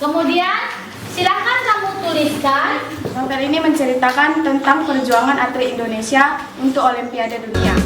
Kemudian silahkan kamu tuliskan. Novel ini menceritakan tentang perjuangan atlet Indonesia untuk Olimpiade Dunia.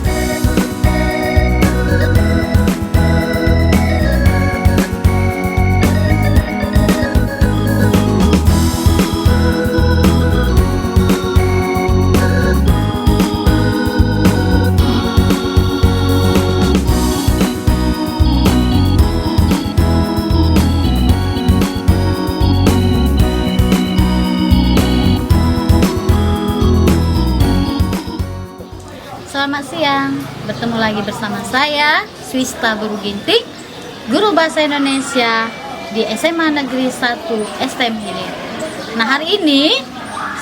Selamat siang, bertemu lagi bersama saya Swista Guru Ginting, Guru Bahasa Indonesia di SMA Negeri 1 STM Hilir. Nah, hari ini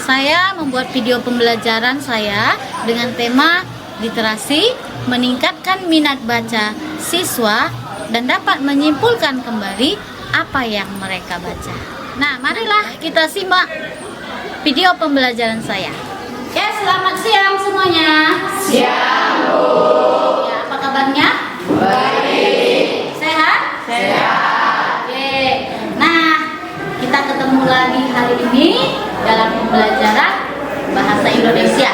saya membuat video pembelajaran saya dengan tema literasi, meningkatkan minat baca siswa dan dapat menyimpulkan kembali apa yang mereka baca. Nah, marilah kita simak video pembelajaran saya. Oke, selamat siang semuanya. Siang, Bu. Ya, apa kabarnya? Baik. Sehat? Sehat. Oke. Nah, kita ketemu lagi hari ini dalam pembelajaran bahasa Indonesia.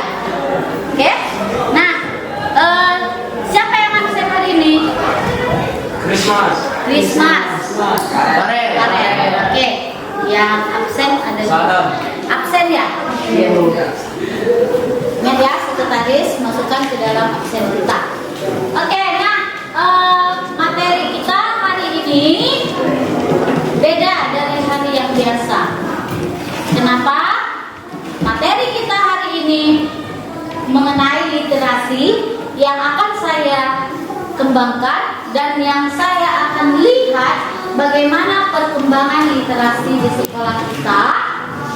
Oke? Nah, siapa yang absen hari ini? Christmas. Farel. Oke. Yang absen ada Salam. absen ya? Iya, Bu. Ingat ya, sekretaris masukkan ke dalam absen kita. Oke, nah materi kita hari ini beda dari hari yang biasa. Kenapa? Materi kita hari ini mengenai literasi yang akan saya kembangkan dan yang saya akan lihat bagaimana perkembangan literasi di sekolah kita,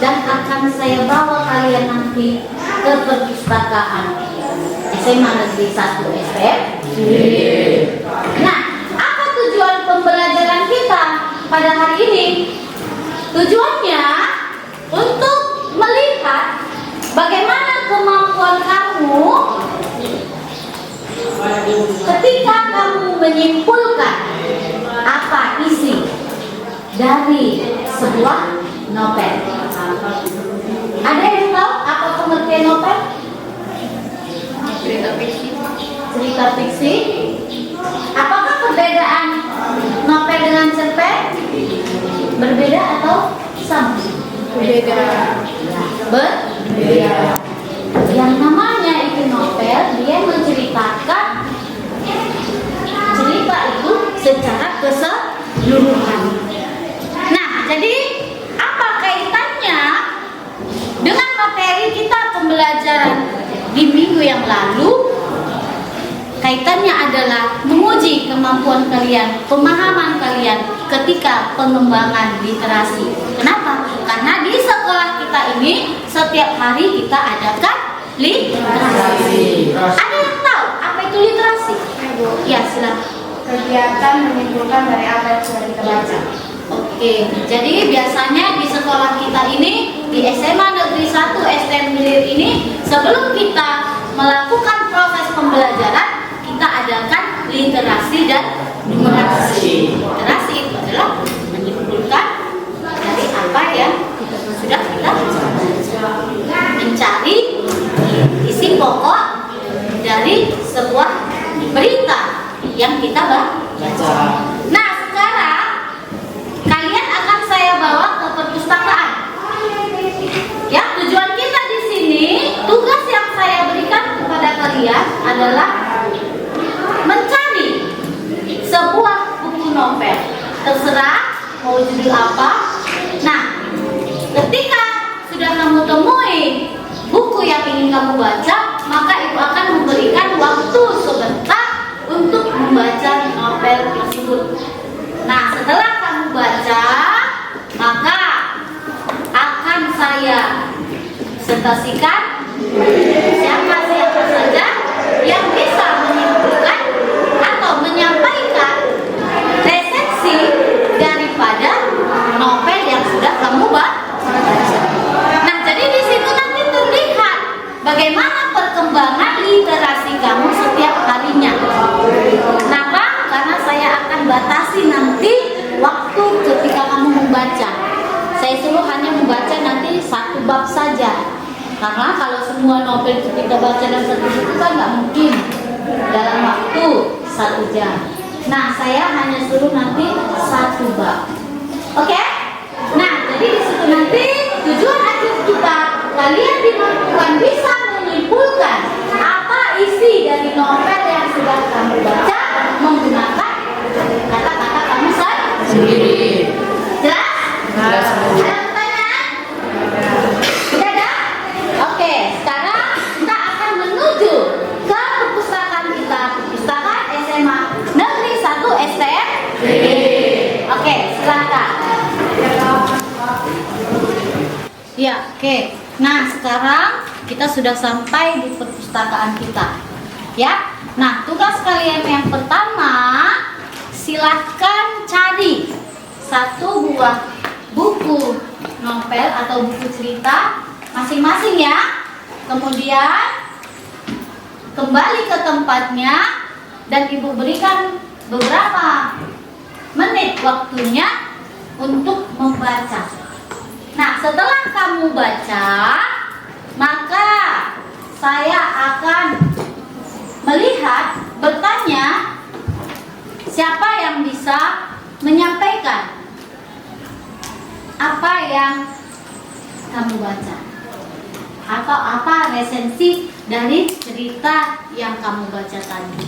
dan akan saya bawa kalian nanti ke perpustakaan SMA Negeri 1 STM. Nah, apa tujuan pembelajaran kita pada hari ini? Tujuannya untuk melihat bagaimana kemampuan kamu ketika kamu menyimpulkan apa isi dari sebuah novel. Ada yang tahu apa pengertian novel? Cerita fiksi. Apakah perbedaan novel dengan cerpen? Berbeda atau sama? Berbeda. Berbeda. Yang namanya itu novel, dia menceritakan cerita itu secara keseluruhan. Nah, jadi apa kaitannya dengan materi kita pembelajaran di minggu yang lalu? Kaitannya adalah menguji kemampuan kalian, pemahaman kalian ketika pengembangan literasi. Kenapa? Karena di sekolah kita ini setiap hari kita adakan literasi. Ada yang tahu apa itu literasi? Ya, silakan. Kegiatan menyimpulkan dari apa yang sudah kita baca. Oke, jadi biasanya di sekolah kita ini, di SMA Negeri 1 STM Hilir ini, sebelum kita melakukan proses pembelajaran, kita adakan literasi dan numerasi. Literasi itu adalah menyimpulkan dari apa yang sudah kita mencari isi pokok dari sebuah berita yang kita baca. Nah, sekarang kalian akan saya bawa ke perpustakaan. Ya, tujuan kita di sini, tugas yang saya berikan kepada kalian adalah mencari sebuah buku novel. Terserah mau judul apa. Nah, ketika sudah kamu temui buku yang ingin kamu baca, maka itu akan memberikan waktu sebentar untuk membaca novel tersebut. Nah, setelah kamu baca, maka akan saya presentasikan siapa saja yang bisa menyimpulkan atau menyampaikan resensi daripada novel yang sudah kamu baca. Nah, jadi di situ nanti terlihat bagaimana perkembangan literasi kamu setiap harinya. Kenapa? Karena saya akan batasi nanti waktu ketika kamu membaca. Saya suruh hanya membaca nanti satu bab saja. Karena kalau semua novel itu kita baca dalam satu buku kan nggak mungkin dalam waktu 1 jam. Nah, saya hanya suruh nanti satu bab. Oke? Nah, jadi di situ nanti tujuan akhir kita, kalian dimampukan bisa menyimpulkan apa isi dari novel yang sudah kamu baca menggunakan kata-kata kamu sendiri. Jelas? Jelas, Bu. Ada pertanyaan? Tidak ada? Oke, sekarang kita akan menuju ke perpustakaan kita, perpustakaan SMA Negeri 1 STM. Oke, silakan. Ya, oke. Nah, sekarang kita sudah sampai di perpustakaan kita. Ya. Nah, tugas kalian yang pertama, silahkan cari satu buah buku novel atau buku cerita masing-masing ya. Kemudian kembali ke tempatnya dan Ibu berikan beberapa menit waktunya untuk membaca. Nah, setelah kamu baca, maka saya akan melihat, bertanya, siapa yang bisa menyampaikan apa yang kamu baca atau apa resensi dari cerita yang kamu baca tadi.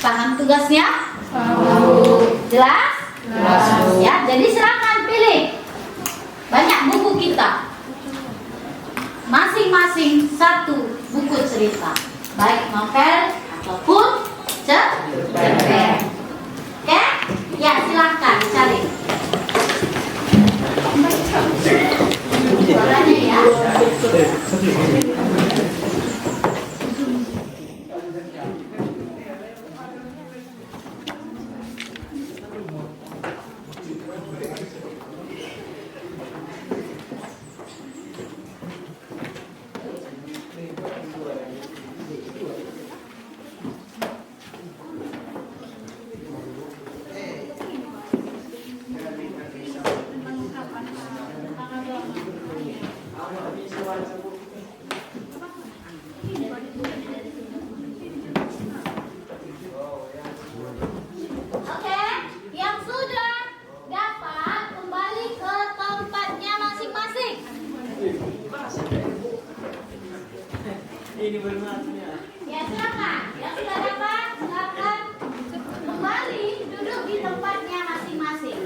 Paham tugasnya? Jelas? Jelas, Bu. Ya, jadi silakan pilih. Banyak buku kita. Masing-masing satu buku cerita, baik novel ataupun cerpen. Oke? Ya, silakan cari. Suaranya ya. Oke, yang sudah dapat kembali ke tempatnya masing-masing. Ya, silakan. Yang sudah dapat, silakan kembali duduk di tempatnya masing-masing.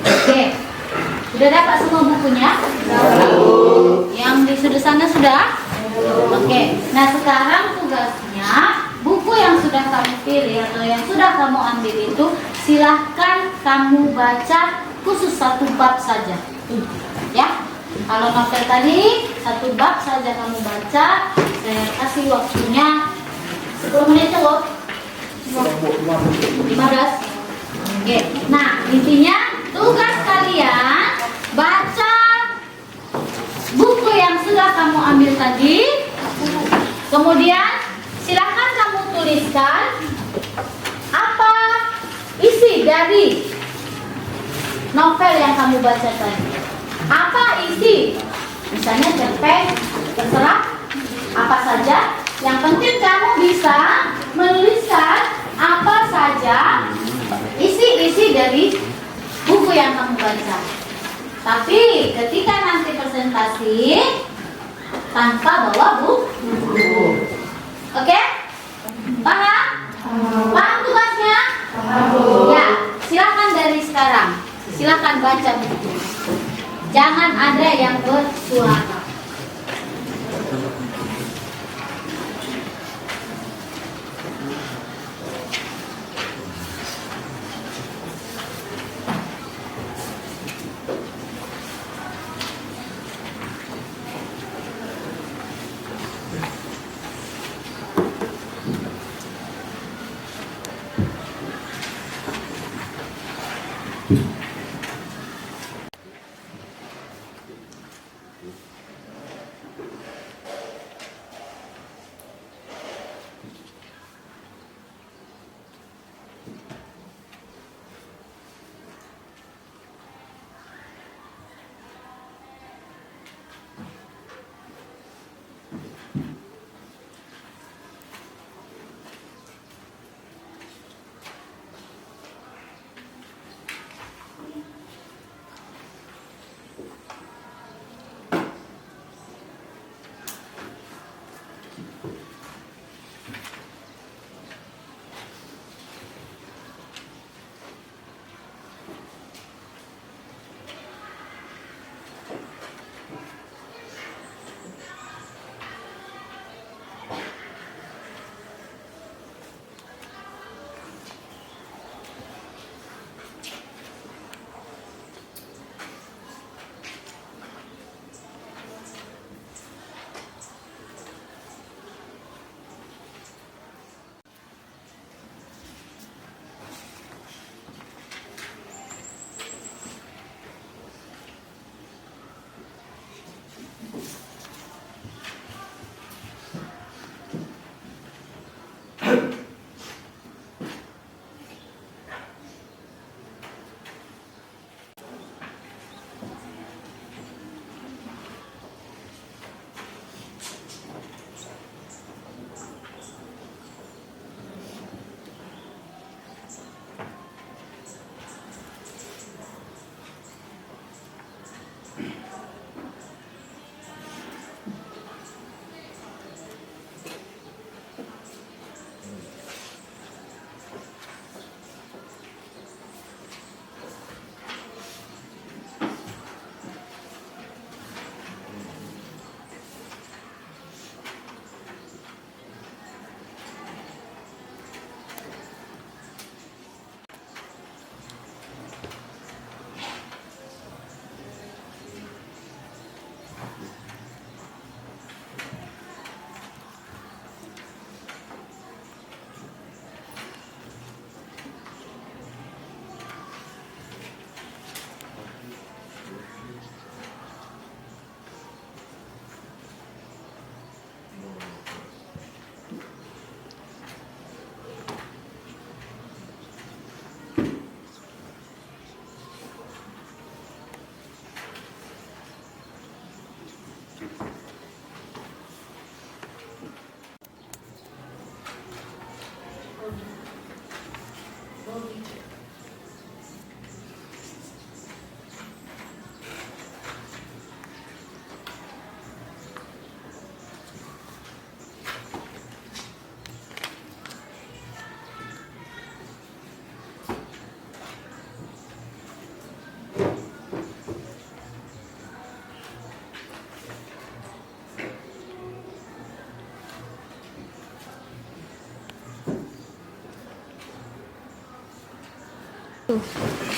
Oke, sudah dapat semua bukunya? Yang di sudut sana sudah? Oke, nah sekarang tugasnya buku yang sudah kamu pilih atau yang sudah kamu ambil itu silahkan kamu baca khusus satu bab saja. Ya, kalau novel tadi satu bab saja kamu baca, saya kasih waktunya 10 menit cukup? 15. Oke, nah intinya tugas kalian baca buku yang sudah kamu ambil tadi. Kemudian silakan kamu tuliskan apa isi dari novel yang kamu baca tadi. Apa isi? Misalnya cerpen, terserah apa saja. Yang penting kamu bisa menuliskan apa saja isi-isi dari buku yang kamu baca. Tapi ketika nanti presentasi tanpa bawa buku. Oke? Paham? Paham tugasnya? Ya, silakan dari sekarang. Silakan baca buku. Jangan ada yang bersuara.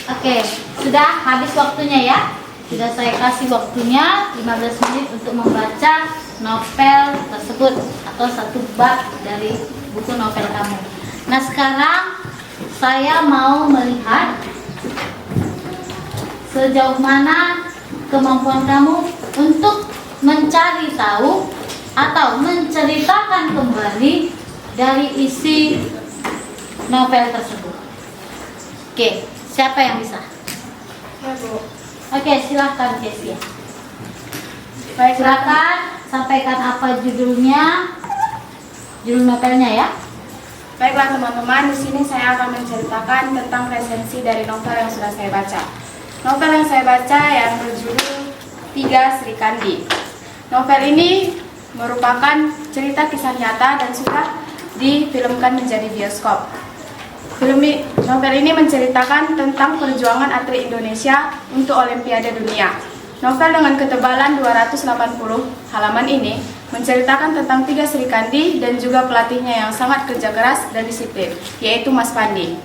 Oke, sudah habis waktunya ya. Sudah saya kasih waktunya 15 menit untuk membaca novel tersebut atau satu bab dari buku novel kamu. Nah, sekarang saya mau melihat sejauh mana kemampuan kamu untuk mencari tahu atau menceritakan kembali dari isi novel tersebut. Oke, siapa yang bisa? Ya, Bu. Oke, silahkan Kesia. Baik, Silakan sampaikan apa judulnya, judul novelnya ya. Baiklah teman-teman, di sini saya akan menceritakan tentang resensi dari novel yang sudah saya baca. Novel yang saya baca yang berjudul Tiga Sri Kandi. Novel ini merupakan cerita kisah nyata dan sudah difilmkan menjadi bioskop. Novel ini menceritakan tentang perjuangan atlet Indonesia untuk Olimpiade Dunia. Novel dengan ketebalan 280 halaman ini menceritakan tentang tiga Sri Kandi dan juga pelatihnya yang sangat kerja keras dan disiplin, yaitu Mas Pandi.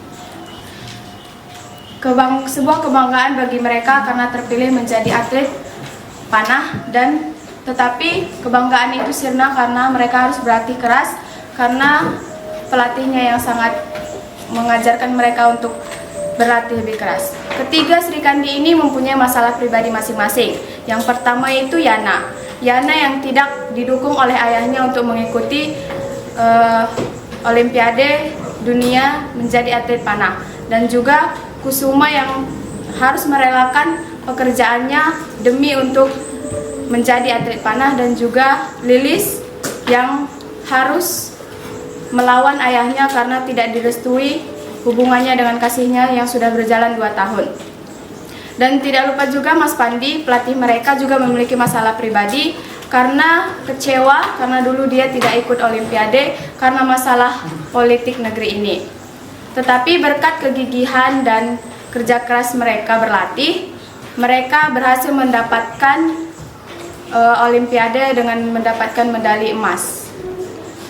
Sebuah kebanggaan bagi mereka karena terpilih menjadi atlet panah, dan tetapi kebanggaan itu sirna karena mereka harus berlatih keras karena pelatihnya yang sangat mengajarkan mereka untuk berlatih lebih keras. Ketiga Sri Kandi ini mempunyai masalah pribadi masing-masing. Yang pertama itu Yana. Yana yang tidak didukung oleh ayahnya untuk mengikuti Olimpiade Dunia menjadi atlet panah, dan juga Kusuma yang harus merelakan pekerjaannya demi untuk menjadi atlet panah, dan juga Lilis yang harus melawan ayahnya karena tidak direstui hubungannya dengan kasihnya yang sudah berjalan 2 tahun. Dan tidak lupa juga Mas Pandi, pelatih mereka juga memiliki masalah pribadi karena kecewa karena dulu dia tidak ikut Olimpiade karena masalah politik negeri ini. Tetapi berkat kegigihan dan kerja keras mereka berlatih, mereka berhasil mendapatkan Olimpiade dengan mendapatkan medali emas.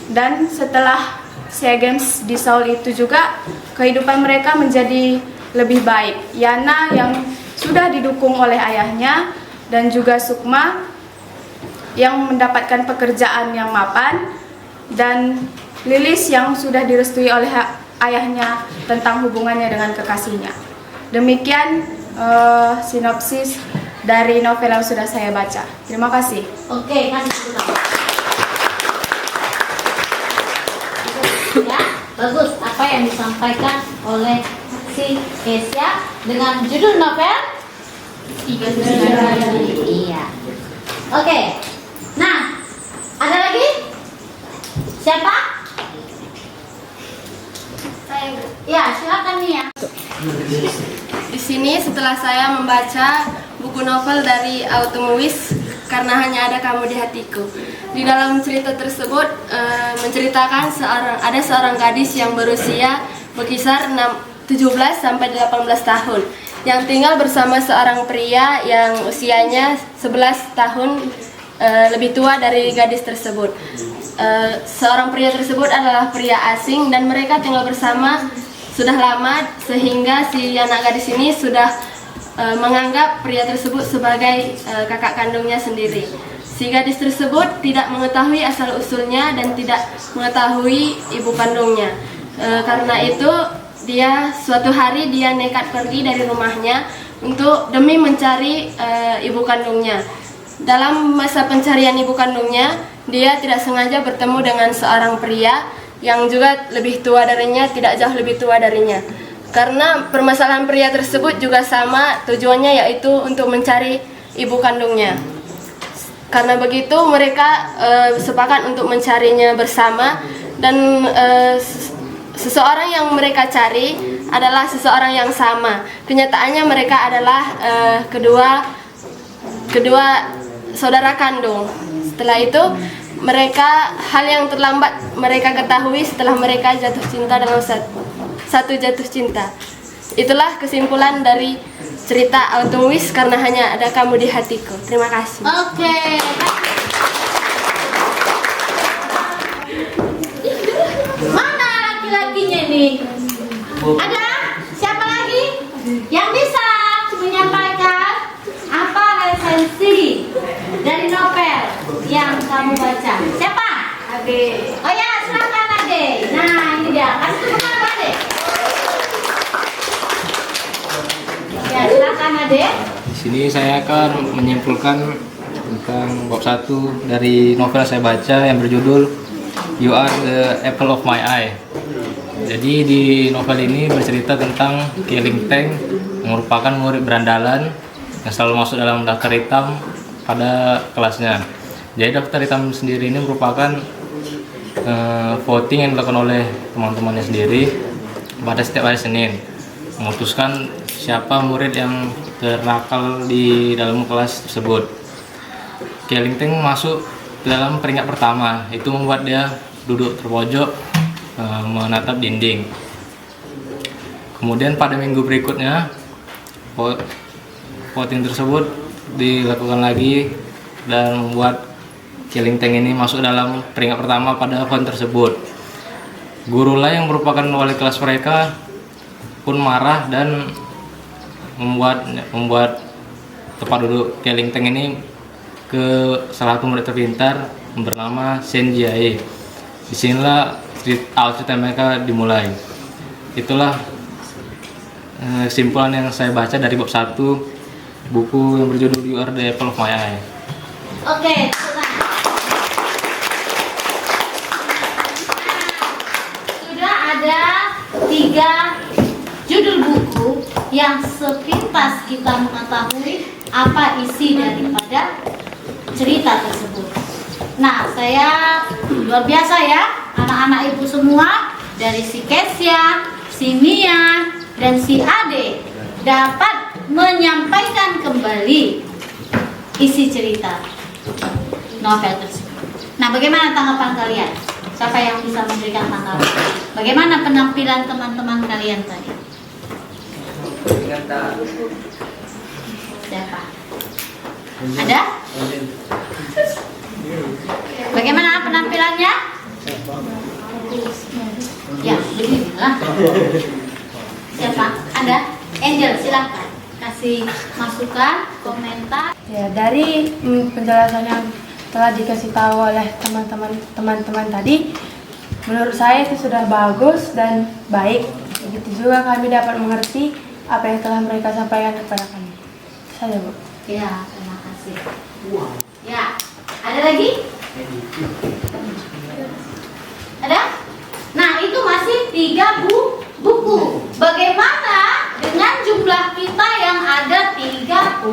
Dan setelah SEA Games di Seoul itu juga kehidupan mereka menjadi lebih baik. Yana yang sudah didukung oleh ayahnya dan juga Sukma yang mendapatkan pekerjaan yang mapan, dan Lilis yang sudah direstui oleh ayahnya tentang hubungannya dengan kekasihnya. Demikian sinopsis dari novel yang sudah saya baca. Terima kasih. Oke, kasih tepuk ya, bagus apa yang disampaikan oleh si Kesia dengan judul novel Tiga Jari. Iya. Oke. Nah, ada lagi? Siapa? Saya. Ya, silakan nih ya. Di sini setelah saya membaca buku novel dari Autumn Wish karena hanya ada kamu di hatiku. Di dalam cerita tersebut menceritakan ada seorang gadis yang berusia berkisar 17 sampai 18 tahun yang tinggal bersama seorang pria yang usianya 11 tahun lebih tua dari gadis tersebut. Seorang pria tersebut adalah pria asing dan mereka tinggal bersama sudah lama sehingga si anak gadis ini sudah menganggap pria tersebut sebagai kakak kandungnya sendiri. Si gadis tersebut tidak mengetahui asal-usulnya dan tidak mengetahui ibu kandungnya. Karena itu suatu hari dia nekat pergi dari rumahnya demi mencari ibu kandungnya. Dalam masa pencarian ibu kandungnya, dia tidak sengaja bertemu dengan seorang pria yang juga lebih tua darinya, tidak jauh lebih tua darinya. Karena permasalahan pria tersebut juga sama, tujuannya yaitu untuk mencari ibu kandungnya. Karena begitu mereka sepakat untuk mencarinya bersama, dan seseorang yang mereka cari adalah seseorang yang sama. Kenyataannya mereka adalah kedua saudara kandung. Setelah itu hal yang terlambat mereka ketahui setelah mereka jatuh cinta dalam satu jatuh cinta. Itulah kesimpulan dari cerita Autumn Wish karena hanya ada kamu di hatiku. Terima kasih. Oke. Mana laki-lakinya nih? Ada? Siapa lagi yang bisa menyampaikan apa resensi dari novel yang kamu baca? Siapa? Ade. Oh ya, silakan Ade. Nah, ini dia. Kasih tepuk tangan Ade. Ya, silakan Ade. Di sini saya akan menyimpulkan tentang bab 1 dari novel saya baca yang berjudul You Are the Apple of My Eye. Jadi di novel ini bercerita tentang Keling Teng yang merupakan murid berandalan yang selalu masuk dalam daftar hitam pada kelasnya. Jadi daftar hitam sendiri ini merupakan voting yang dilakukan oleh teman-temannya sendiri pada setiap hari Senin, memutuskan siapa murid yang ternakal di dalam kelas tersebut. Keling Teng masuk ke dalam peringkat pertama, itu membuat dia duduk terpojok menatap dinding. Kemudian pada minggu berikutnya voting tersebut dilakukan lagi dan membuat Keling Teng ini masuk dalam peringkat pertama pada voting tersebut. Guru lain yang merupakan wali kelas mereka pun marah dan membuat tempat duduk Keling Teng ini ke salah satu murid terpintar bernama Shen Jiae. Disinilah cerita mereka dimulai. Itulah kesimpulan yang saya baca dari bab 1 buku yang berjudul You Are the Apple of My Eye. Oke, sudah ada 3 judul buku yang sepintas kita mengetahui apa isi daripada cerita tersebut. Nah, saya luar biasa ya, anak-anak ibu semua dari si Kesia, si Mia, dan si Ade dapat menyampaikan kembali isi cerita. novel tersebut. Nah, bagaimana tanggapan kalian? Siapa yang bisa memberikan tanggapan? Bagaimana penampilan teman-teman kalian tadi? Siapa? Ada? Bagaimana penampilannya? Ya, beginilah. Siapa? Ada? Angel, silakan kasih masukan, komentar. Ya, dari penjelasan yang telah dikasih tahu oleh teman-teman tadi, menurut saya itu sudah bagus dan baik. Begitu juga kami dapat mengerti apa yang telah mereka sampaikan kepada kami. Itu saja, Bu. Ya, terima kasih. Ya, ada lagi? Ada? Nah, itu masih 3 buku. Bagaimana dengan jumlah kita yang ada 34?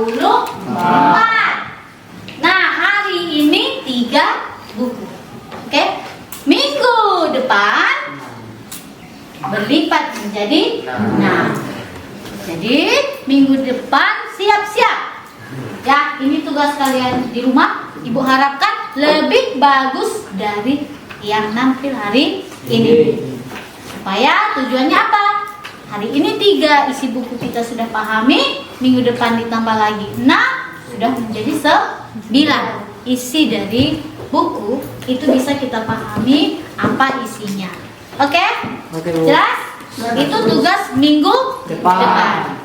Nah, hari ini 3 buku. Oke? Minggu depan berlipat menjadi 6. Jadi, minggu depan siap-siap. Ya, ini tugas kalian di rumah. Ibu harapkan lebih bagus dari yang nampil hari ini. Supaya tujuannya apa? Hari ini 3 isi buku kita sudah pahami, minggu depan ditambah lagi 6, sudah menjadi 9. Isi dari buku itu bisa kita pahami apa isinya. Oke? Jelas? Itu tugas minggu depan.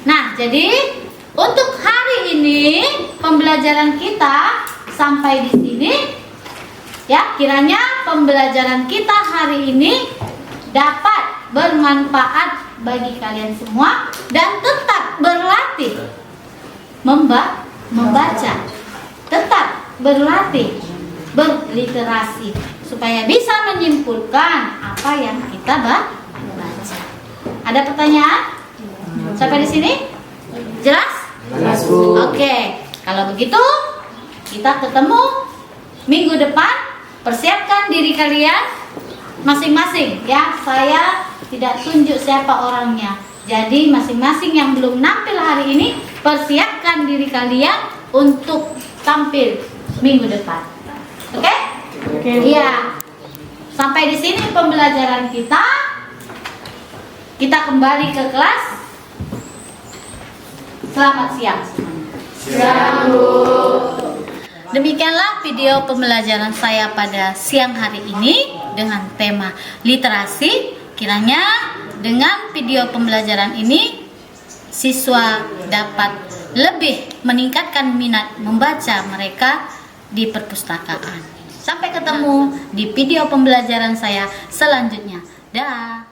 Nah, jadi untuk hari ini pembelajaran kita sampai di sini. Ya, kiranya pembelajaran kita hari ini dapat bermanfaat bagi kalian semua dan tetap berlatih membaca, tetap berlatih berliterasi supaya bisa menyimpulkan apa yang kita baca. Ada pertanyaan? Sampai di sini? Jelas? Jelas, Bu. Oke, kalau begitu kita ketemu minggu depan. Persiapkan diri kalian masing-masing ya. Saya tidak tunjuk siapa orangnya. Jadi masing-masing yang belum nampil hari ini, persiapkan diri kalian untuk tampil minggu depan. Oke? Iya. Sampai di sini pembelajaran kita. Kita kembali ke kelas. Selamat siang semuanya. Siang, Bu. Demikianlah video pembelajaran saya pada siang hari ini dengan tema literasi. Kiranya dengan video pembelajaran ini siswa dapat lebih meningkatkan minat membaca mereka di perpustakaan. Sampai ketemu di video pembelajaran saya selanjutnya. Dah.